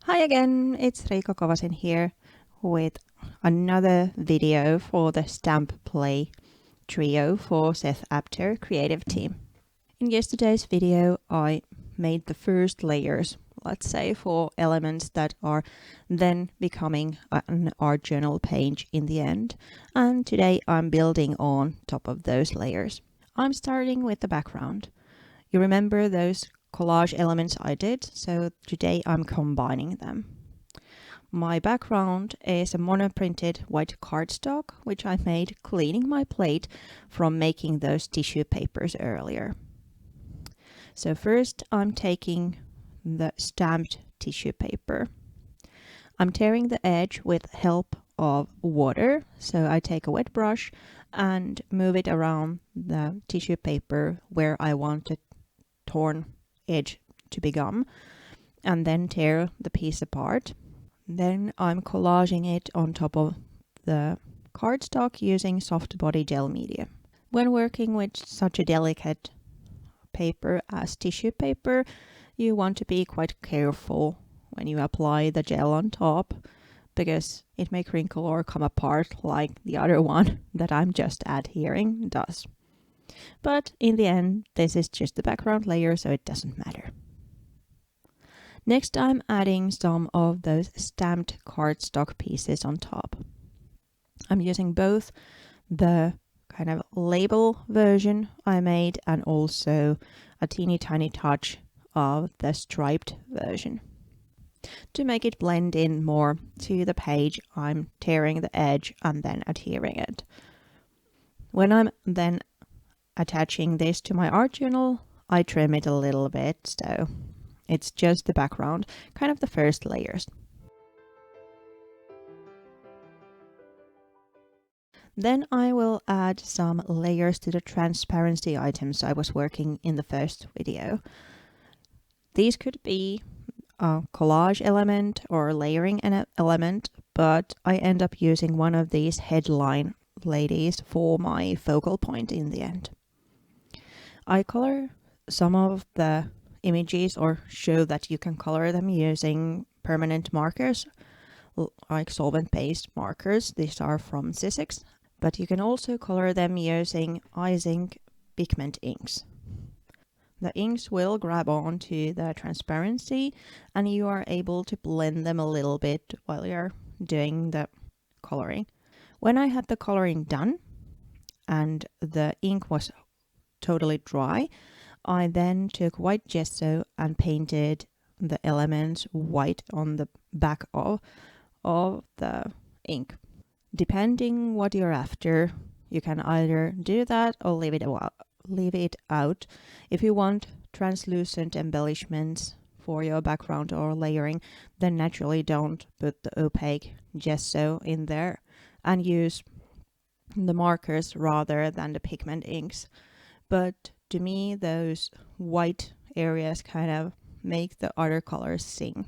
Hi again, it's Riikka Kovasin here with another video for the stamp play trio for Seth Apter Creative Team. In yesterday's video I made the first layers, let's say for elements that are then becoming an art journal page in the end, and today I'm building on top of those layers. I'm starting with the background. You remember those collage elements I did, so today I'm combining them. My background is a monoprinted white cardstock, which I made cleaning my plate from making those tissue papers earlier. So first I'm taking the stamped tissue paper. I'm tearing the edge with help of water, so I take a wet brush and move it around the tissue paper where I want the torn edge to become, and then tear the piece apart. Then I'm collaging it on top of the cardstock using soft body gel media. When working with such a delicate paper as tissue paper, you want to be quite careful when you apply the gel on top, because it may crinkle or come apart like the other one that I'm just adhering does. But in the end, this is just the background layer, so it doesn't matter. Next, I'm adding some of those stamped cardstock pieces on top. I'm using both the kind of label version I made and also a teeny tiny touch of the striped version. To make it blend in more to the page, I'm tearing the edge and then adhering it. When I'm then attaching this to my art journal, I trim it a little bit, so it's just the background, kind of the first layers. Then I will add some layers to the transparency items I was working in the first video. These could be a collage element or layering an element, but I end up using one of these headline ladies for my focal point in the end. I color some of the images or show that you can color them using permanent markers, like solvent-based markers. These are from Sizzix, but you can also color them using ice ink pigment inks. The inks will grab onto the transparency and you are able to blend them a little bit while you're doing the coloring. When I had the coloring done and the ink was totally dry, I then took white gesso and painted the elements white on the back of the ink. Depending what you're after, you can either do that or leave it out. If you want translucent embellishments for your background or layering, then naturally don't put the opaque gesso in there and use the markers rather than the pigment inks. But to me, those white areas kind of make the other colors sing.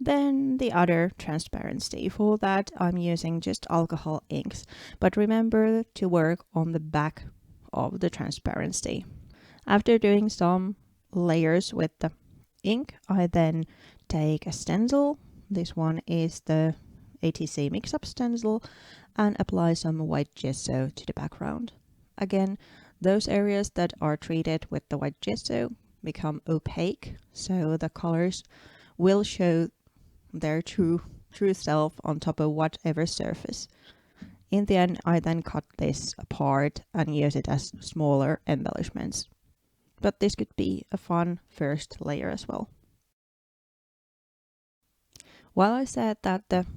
Then the other transparency. For that, I'm using just alcohol inks, but remember to work on the back of the transparency. After doing some layers with the ink, I then take a stencil. This one is the ATC mix-up stencil, and apply some white gesso to the background. Again, those areas that are treated with the white gesso become opaque, so the colors will show their true self on top of whatever surface. In the end, I then cut this apart and use it as smaller embellishments. But this could be a fun first layer as well. While I said that the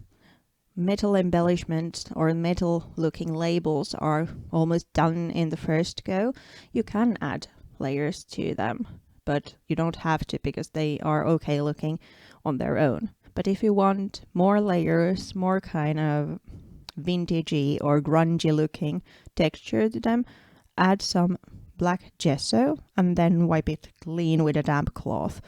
metal embellishments or metal looking labels are almost done in the first go, you can add layers to them, but you don't have to because they are okay looking on their own. But if you want more layers, more kind of vintagey or grungy looking texture to them, add some black gesso and then wipe it clean with a damp cloth.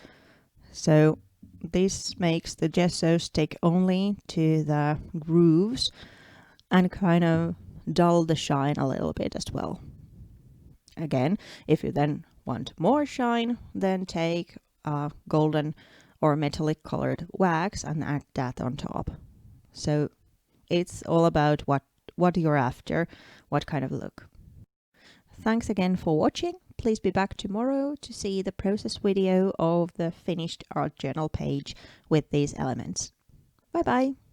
So this makes the gesso stick only to the grooves and kind of dull the shine a little bit as well. Again, if you then want more shine, then take a golden or metallic colored wax and add that on top. So it's all about what you're after, what kind of look. Thanks again for watching. Please be back tomorrow to see the process video of the finished art journal page with these elements. Bye bye!